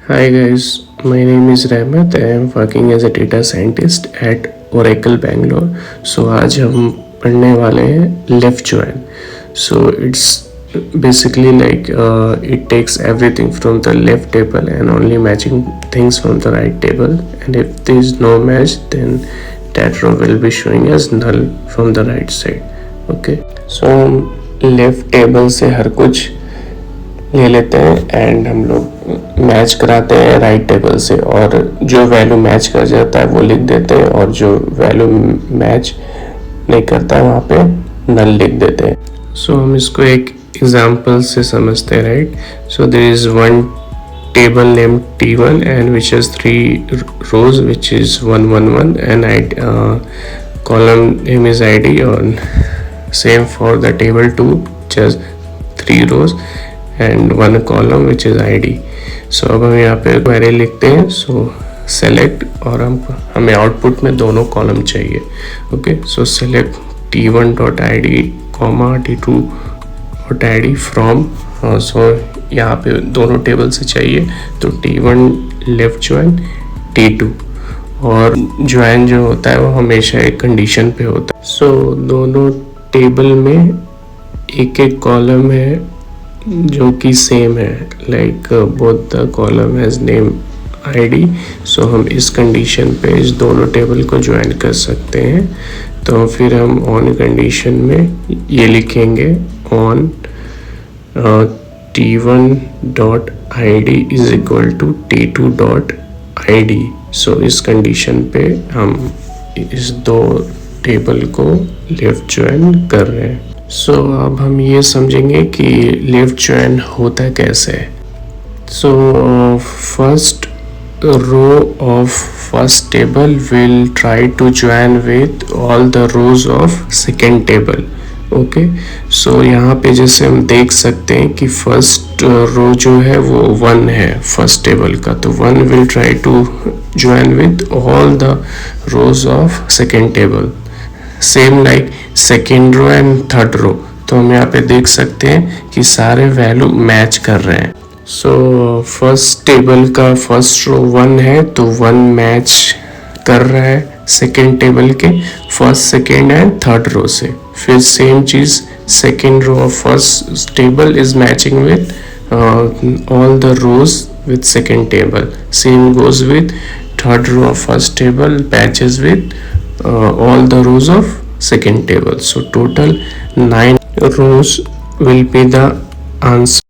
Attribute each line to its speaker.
Speaker 1: Hi guys, my name is Rahmat. I am working as a data scientist at Oracle Bangalore. So आज हम पढ़ने वाले हैं left join. So it's basically like it takes everything from the left table and only matching things from the right table. And if there is no match, then that row will be showing as null from the right side. Okay. So left table से हर कुछ ले लेते हैं and हम लोग match कराते हैं right table से, और जो वैल्यू मैच कर जाता है वो लिख देते हैं, और जो वैल्यू मैच नहीं करता है वहाँ पे नल लिख देते हैं। सो हम इसको एक एग्जांपल से समझते हैं, right. So there is one table name T1 and which is 3 rows which is 1 1 1 and column name is ID, और same for the table 2 which has 3 rows and 1 column which is ID. So अब हम यहाँ पे query लिखते हैं, सो select, और हमें output में दोनों कॉलम चाहिए। Okay, so select T1.id T2.id from, so यहाँ पे दोनों टेबल से चाहिए, तो T1 लेफ्ट ज्वाइन T2, और ज्वाइन जो होता है वो हमेशा एक कंडीशन पे होता है। सो दोनों टेबल में एक एक कॉलम है जो कि सेम है, like both the column has name ID। सो हम इस कंडीशन पे इस दोनों टेबल को ज्वाइन कर सकते हैं। तो फिर हम ऑन कंडीशन में ये लिखेंगे on T1.id is equal to T2.id। So इस कंडीशन पे हम इस दो टेबल को लेफ्ट ज्वाइन कर रहे हैं। सो अब हम ये समझेंगे कि लेफ्ट ज्वाइन होता कैसे। So first row of first table will try to join with all the rows of second table. Okay, so यहाँ पे जैसे हम देख सकते हैं कि फर्स्ट रो जो है वो 1 है फर्स्ट टेबल का, तो 1 will try to join with all the rows of second table. Same like second row and third row, तो हम यहाँ पे देख सकते हैं कि सारे वैल्यू मैच कर रहे हैं। सो फर्स्ट टेबल का फर्स्ट रो 1 है, तो 1 मैच कर रहा है सेकेंड टेबल के first second and third row से। फिर सेम चीज second row of first table is matching with all the rows with second table. Same goes with third row of first table matches with all the rows of second table. So total 9 rows will be the answer.